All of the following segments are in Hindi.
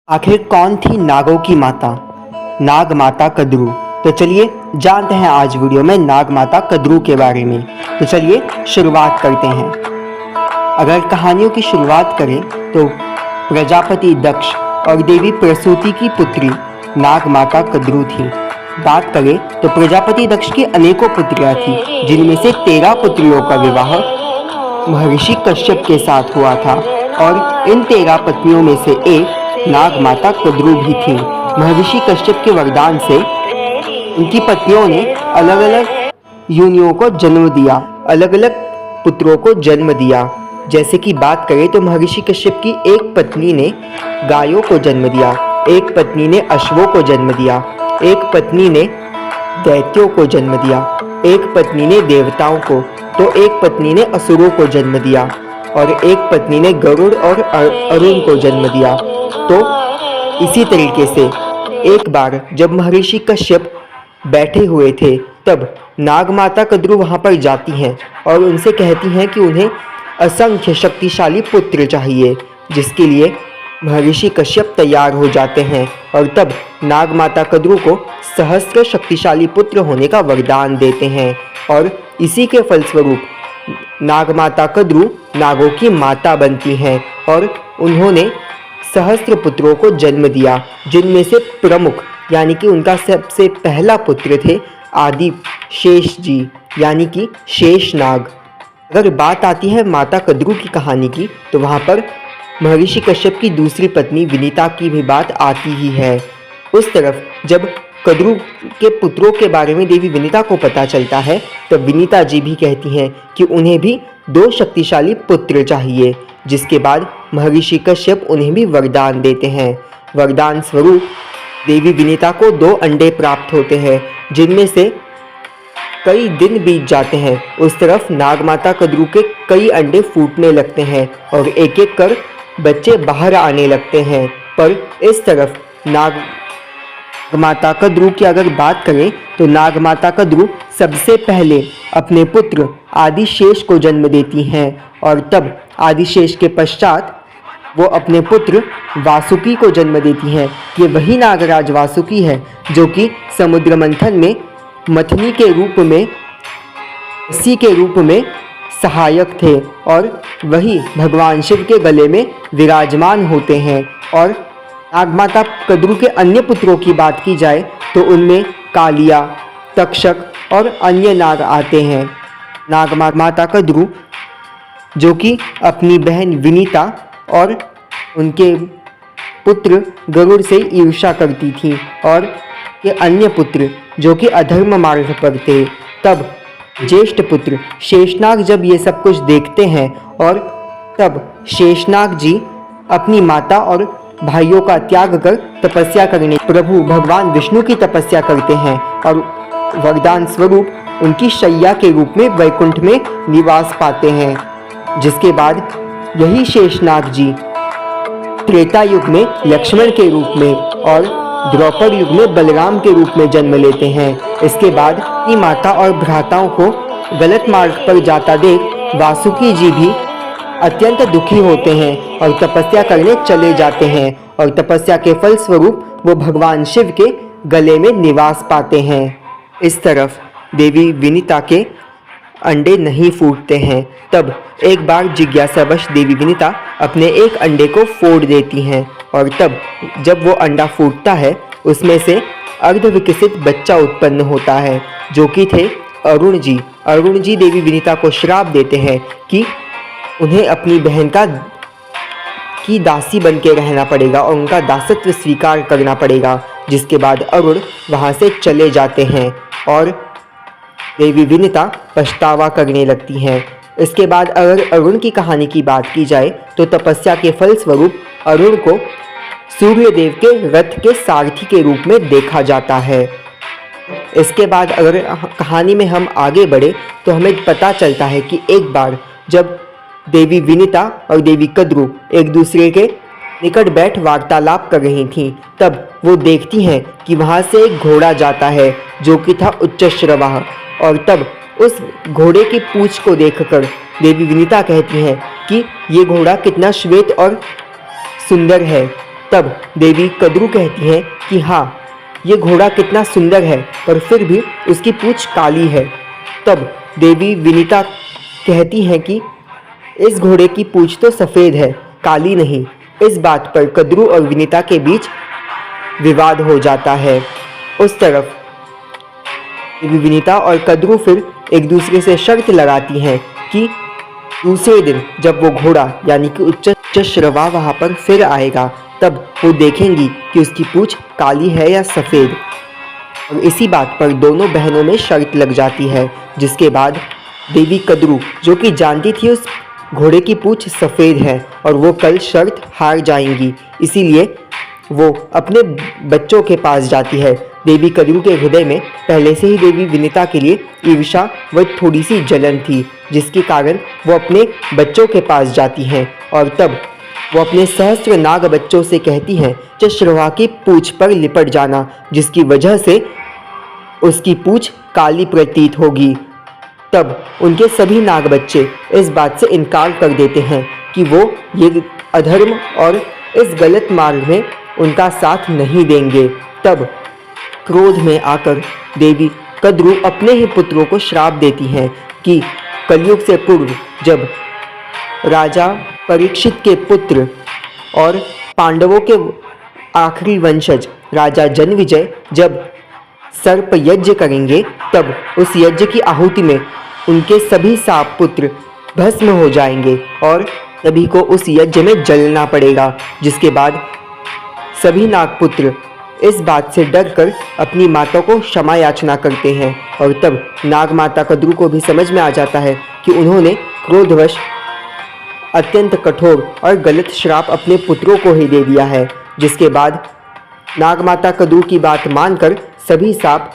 आखिर कौन थी नागों की माता, नाग माता कद्रू। तो चलिए जानते हैं आज वीडियो में नाग माता कद्रू के बारे में। तो चलिए शुरुआत करते हैं। अगर कहानियों की शुरुआत करें तो प्रजापति दक्ष और देवी प्रसूति की पुत्री नाग माता कद्रू थी। बात करें तो प्रजापति दक्ष की अनेकों पुत्रियां थी, जिनमें से 13 पुत्रियों का विवाह महर्षि कश्यप के साथ हुआ था और इन 13 पत्नियों में से एक नाग माता कद्रू भी थी। महर्षि कश्यप के वरदान से उनकी पत्नियों ने अलग अलग योनियों को जन्म दिया, अलग अलग पुत्रों को जन्म दिया। जैसे कि बात करें तो महर्षि कश्यप की एक पत्नी ने गायों को जन्म दिया, एक पत्नी ने अश्वों को जन्म दिया, एक पत्नी ने दैत्यों को जन्म दिया, एक पत्नी ने देवताओं को, तो एक पत्नी ने असुरों को जन्म दिया और एक पत्नी ने गरुड़ और अरुण को जन्म दिया। तो इसी तरीके से एक बार जब महर्षि कश्यप बैठे हुए थे तब नाग माता कद्रू वहां पर जाती हैं और उनसे कहती हैं कि उन्हें असंख्य शक्तिशाली पुत्र चाहिए, जिसके लिए महर्षि कश्यप तैयार हो जाते हैं और तब नाग माता कद्रू को सहस्त्र शक्तिशाली पुत्र होने का वरदान देते हैं और इसी के फलस्वरूप नाग माता कद्रू नागों की माता बनती हैं और उन्होंने सहस्त्र पुत्रों को जन्म दिया, जिनमें से प्रमुख यानी कि उनका सबसे पहला पुत्र थे आदि शेष जी यानी कि शेषनाग। अगर बात आती है माता कद्रू की कहानी की तो वहाँ पर महर्षि कश्यप की दूसरी पत्नी विनीता की भी बात आती ही है। उस तरफ जब कद्रू के पुत्रों के बारे में देवी विनीता को पता चलता है तब विनीता जी भी कहती हैं कि उन्हें भी 2 शक्तिशाली पुत्र चाहिए, जिसके बाद महर्षि कश्यप उन्हें भी वरदान देते हैं। वरदान स्वरूप देवी विनीता को 2 अंडे प्राप्त होते हैं, जिनमें से कई दिन बीत जाते हैं। उस तरफ नाग माता कद्रू के कई अंडे फूटने लगते हैं और एक एक कर बच्चे बाहर आने लगते हैं। पर इस तरफ नाग माता कद्रू की अगर बात करें तो नाग माता कद्रू सबसे पहले अपने पुत्र आदिशेष को जन्म देती हैं और तब आदिशेष के पश्चात वो अपने पुत्र वासुकी को जन्म देती हैं। ये वही नागराज वासुकी है जो कि समुद्र मंथन में मथनी के रूप में, इसी के रूप में सहायक थे और वही भगवान शिव के गले में विराजमान होते हैं। और नागमाता कद्रू के अन्य पुत्रों की बात की जाए तो उनमें कालिया, तक्षक और अन्य नाग आते हैं। नागमाता कद्रू जो कि अपनी बहन विनीता और उनके पुत्र गरुड़ से ईर्ष्या करती थी और के अन्य पुत्र जो कि अधर्म मार्ग पर थे। तब ज्येष्ठ पुत्र शेषनाग जब ये सब कुछ देखते हैं और तब शेषनाग जी अपनी माता और भाइयों का त्याग कर तपस्या करने प्रभु भगवान विष्णु की तपस्या करते हैं और वरदान स्वरूप उनकी शैया के रूप में वैकुंठ में निवास पाते हैं। जिसके बाद यही शेषनाग जी त्रेता युग में लक्ष्मण के रूप में और द्रौपद युग में बलराम के रूप में जन्म लेते हैं। इसके बाद अपनी माता और भ्राताओं को गलत मार्ग पर जाता देख वासुकी जी भी अत्यंत दुखी होते हैं और तपस्या करने चले जाते हैं और तपस्या के फल स्वरूप वो भगवान शिव के गले में निवास पाते हैं। इस तरफ देवी विनीता के अंडे नहीं फूटते हैं। तब एक बार जिज्ञासावश देवी विनीता अपने एक अंडे को फोड़ देती हैं और तब जब वो अंडा फूटता है उसमें से अर्धविकसित बच्चा उत्पन्न होता है जो कि थे अरुण जी। अरुण जी देवी विनीता को श्राप देते हैं कि उन्हें अपनी बहन की दासी बन के रहना पड़ेगा और उनका दासत्व स्वीकार करना पड़ेगा। जिसके बाद अरुण वहाँ से चले जाते हैं और देवी विनीता पछतावा करने लगती हैं। इसके बाद अगर अरुण की कहानी की बात की जाए तो तपस्या के फल स्वरूप अरुण को सूर्यदेव के रथ के सारथी के रूप में देखा जाता है। इसके बाद अगर कहानी में हम आगे बढ़े तो हमें पता चलता है कि एक बार जब देवी विनीता और देवी कद्रू एक दूसरे के निकट बैठ वार्तालाप कर रही थीं तब वो देखती हैं कि वहाँ से एक घोड़ा जाता है जो कि था उच्चश्रवाह और तब उस घोड़े की पूंछ को देखकर देवी विनीता कहती हैं कि ये घोड़ा कितना श्वेत और सुंदर है। तब देवी कद्रू कहती है कि हाँ, ये घोड़ा कितना सुंदर है, पर फिर भी उसकी पूंछ काली है। तब देवी विनीता कहती हैं कि इस घोड़े की पूंछ तो सफ़ेद है, काली नहीं। इस बात पर कद्रू और विनीता के बीच विवाद हो जाता है। उस तरफ देवी विनीता और कद्रू फिर एक दूसरे से शर्त लगाती हैं कि दूसरे दिन जब वो घोड़ा यानी कि उच्च श्रवा वहाँ पर फिर आएगा, तब वो देखेंगी कि उसकी पूंछ काली है या सफ़ेद। और इसी बात पर दोनों बहनों में शर्त लग जाती है, जिसके बाद देवी कद्रू, जो कि जानती थी उस घोड़े की पूंछ सफ़ेद है और वो कल शर्त हार जाएंगी, इसीलिए वो अपने बच्चों के पास जाती है। देवी कद्रू के हृदय में पहले से ही देवी विनीता के लिए ईर्ष्या व थोड़ी सी जलन थी, जिसके कारण वो अपने बच्चों के पास जाती हैं और तब वो अपने सहस्त्र नाग बच्चों से कहती हैं चश्रवा की पूंछ पर लिपट जाना, जिसकी वजह से उसकी पूंछ काली प्रतीत होगी। तब उनके सभी नाग बच्चे इस बात से इनकार कर देते हैं कि वो ये अधर्म और इस गलत मार्ग में उनका साथ नहीं देंगे। तब क्रोध में आकर देवी कद्रू अपने ही पुत्रों को श्राप देती हैं कि कलयुग से पूर्व जब राजा परीक्षित के पुत्र और पांडवों के आखिरी वंशज राजा जनविजय जब सर्प यज्ञ करेंगे, तब उस यज्ञ की आहुति में उनके सभी साप पुत्र भस्म हो जाएंगे और सभी को उस यज्ञ में जलना पड़ेगा। जिसके बाद सभी नागपुत्र इस बात से डरकर अपनी माता को क्षमा याचना करते हैं और तब नाग माता कद्रू को भी समझ में आ जाता है कि उन्होंने क्रोधवश अत्यंत कठोर और गलत श्राप अपने पुत्रों को ही दे दिया है। जिसके बाद नाग माता कद्रू की बात मानकर सभी सांप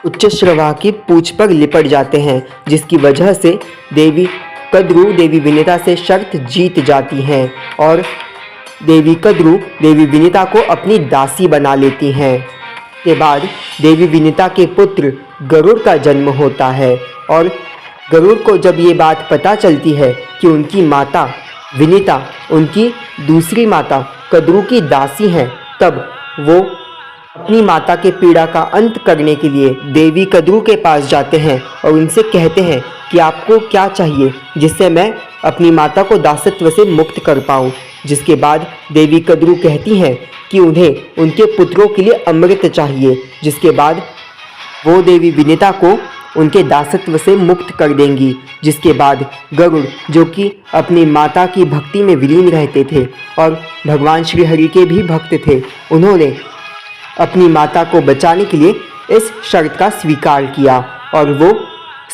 उच्च श्रवा की पूंछ पर लिपट जाते हैं, जिसकी वजह से देवी कद्रू देवी विनीता से शर्त जीत जाती हैं और देवी कद्रू देवी विनीता को अपनी दासी बना लेती हैं। के बाद देवी विनीता के पुत्र गरुड़ का जन्म होता है और गरुड़ को जब ये बात पता चलती है कि उनकी माता विनीता उनकी दूसरी माता कद्रू की दासी हैं, तब वो अपनी माता के पीड़ा का अंत करने के लिए देवी कद्रू के पास जाते हैं और उनसे कहते हैं कि आपको क्या चाहिए जिससे मैं अपनी माता को दासत्व से मुक्त कर पाऊँ। जिसके बाद देवी कद्रू कहती हैं कि उन्हें उनके पुत्रों के लिए अमृत चाहिए। जिसके बाद वो देवी विनीता को उनके दासत्व से मुक्त कर देंगी। जिसके बाद गरुड़, जो कि अपनी माता की भक्ति में विलीन रहते थे और भगवान श्री हरि के भी भक्त थे, उन्होंने अपनी माता को बचाने के लिए इस शर्त का स्वीकार किया और वो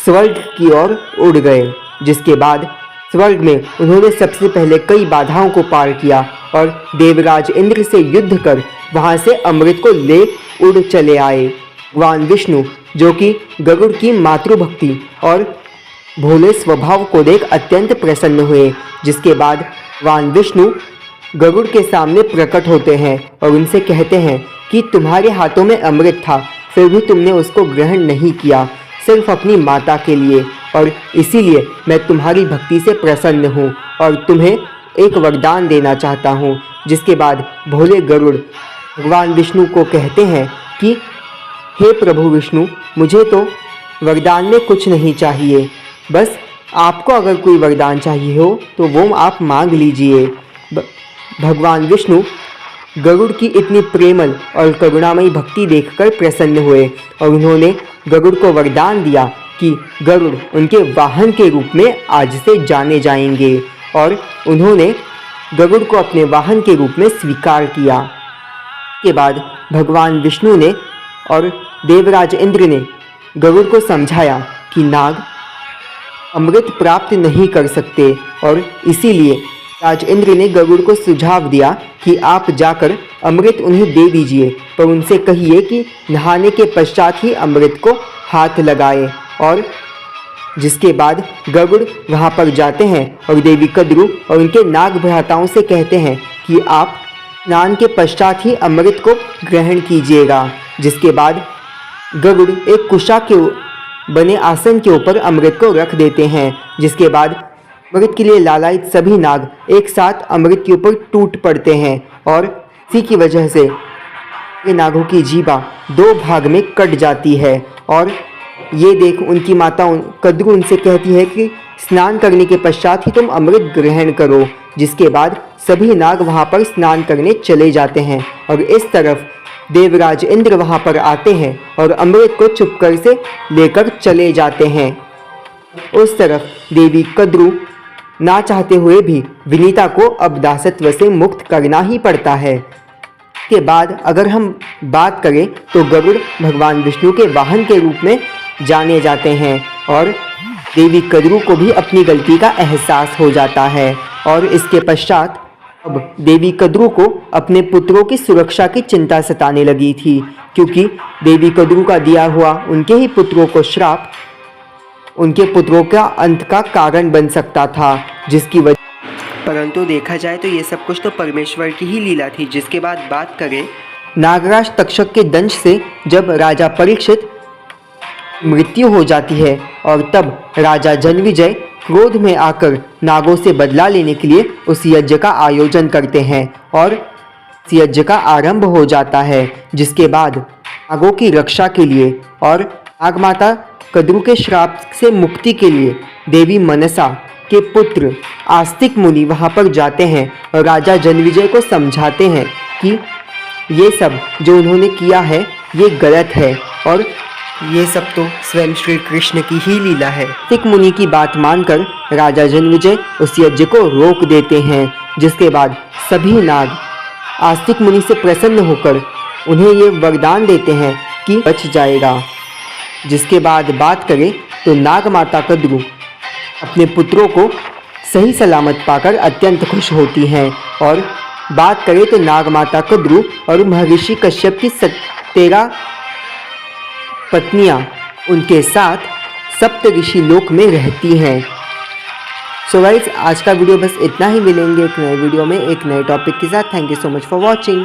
स्वर्ग की ओर उड़ गए। जिसके बाद स्वर्ग में उन्होंने सबसे पहले कई बाधाओं को पार किया और देवराज इंद्र से युद्ध कर वहां से अमृत को ले उड़ चले आए। भगवान विष्णु, जो कि गरुड़ की मातृभक्ति और भोले स्वभाव को देख अत्यंत प्रसन्न हुए। जिसके बाद भगवान विष्णु गरुड़ के सामने प्रकट होते हैं और उनसे कहते हैं कि तुम्हारे हाथों में अमृत था, फिर भी तुमने उसको ग्रहण नहीं किया, सिर्फ अपनी माता के लिए, और इसीलिए मैं तुम्हारी भक्ति से प्रसन्न हूँ और तुम्हें एक वरदान देना चाहता हूँ। जिसके बाद भोले गरुड़ भगवान विष्णु को कहते हैं कि हे प्रभु विष्णु, मुझे तो वरदान में कुछ नहीं चाहिए, बस आपको अगर कोई वरदान चाहिए हो तो वो आप मांग लीजिए। भगवान विष्णु गरुड़ की इतनी प्रेमल और करुणामयी भक्ति देखकर प्रसन्न हुए और उन्होंने गरुड़ को वरदान दिया कि गरुड़ उनके वाहन के रूप में आज से जाने जाएंगे और उन्होंने गरुड़ को अपने वाहन के रूप में स्वीकार किया। के बाद भगवान विष्णु ने और देवराज इंद्र ने गरुड़ को समझाया कि नाग अमृत प्राप्त नहीं कर सकते और इसीलिए राज इंद्र ने गरुड़ को सुझाव दिया कि आप जाकर अमृत उन्हें दे दीजिए, पर उनसे कहिए कि नहाने के पश्चात ही अमृत को हाथ लगाए। और जिसके बाद गरुड़ वहां पर जाते हैं और देवी कद्रू और उनके नाग भ्राताओं से कहते हैं कि आप स्नान के पश्चात ही अमृत को ग्रहण कीजिएगा। जिसके बाद गरुड़ एक कुशा के बने आसन के ऊपर अमृत को रख देते हैं। जिसके बाद अमृत के लिए लालायित सभी नाग एक साथ अमृत के ऊपर टूट पड़ते हैं और इसी की वजह से ये नागों की जीभा 2 भाग में कट जाती है और ये देख उनकी माता कद्रू उनसे कहती है कि स्नान करने के पश्चात ही तुम अमृत ग्रहण करो। जिसके बाद सभी नाग वहाँ पर स्नान करने चले जाते हैं और इस तरफ देवराज इंद्र वहाँ पर आते हैं और अमृत को चुपकर से लेकर चले जाते हैं। उस तरफ देवी कद्रू ना चाहते हुए भी विनीता को अब दासत्व से मुक्त करना ही पड़ता है। के बाद अगर हम बात करें तो गरुड़ भगवान विष्णु के वाहन के रूप में जाने जाते हैं और देवी कद्रू को भी अपनी गलती का एहसास हो जाता है और इसके पश्चात अब देवी कद्रू को अपने पुत्रों की सुरक्षा की चिंता सताने लगी थी, क्योंकि देवी कद्रू का दिया हुआ उनके ही पुत्रों को श्राप उनके पुत्रों का अंत का कारण बन सकता था, जिसकी वजह परंतु देखा जाए तो ये सब कुछ तो परमेश्वर की ही लीला थी। जिसके बाद बात करें नागराज तक्षक के दंश से जब राजा परीक्षित मृत्यु हो जाती है और तब राजा जन्मेजय क्रोध में आकर नागों से बदला लेने के लिए उस यज्ञ का आयोजन करते हैं और इस यज्ञ का आरंभ हो जाता है। जिसके बाद नागों की रक्षा के लिए और नागमाता कद्रू के श्राप से मुक्ति के लिए देवी मनसा के पुत्र आस्तिक मुनि वहां पर जाते हैं और राजा जन्मेजय को समझाते हैं कि ये सब जो उन्होंने किया है ये गलत है और ये सब तो स्वयं श्री कृष्ण की ही लीला है। आस्तिक मुनि की बात मानकर राजा जन्मेजय उस यज्ञ को रोक देते हैं। जिसके बाद सभी नाग आस्तिक मुनि से प्रसन्न होकर उन्हें ये वरदान देते हैं कि बच जाएगा। जिसके बाद बात करें तो नाग माता कद्रू अपने पुत्रों को सही सलामत पाकर अत्यंत खुश होती हैं और बात करें तो नाग माता कद्रू और महर्षि कश्यप की 13 पत्नियां उनके साथ सप्तऋषि लोक में रहती हैं। सो गाइस, आज का वीडियो बस इतना ही। मिलेंगे एक नए वीडियो में एक नए टॉपिक के साथ। Thank you so much for watching.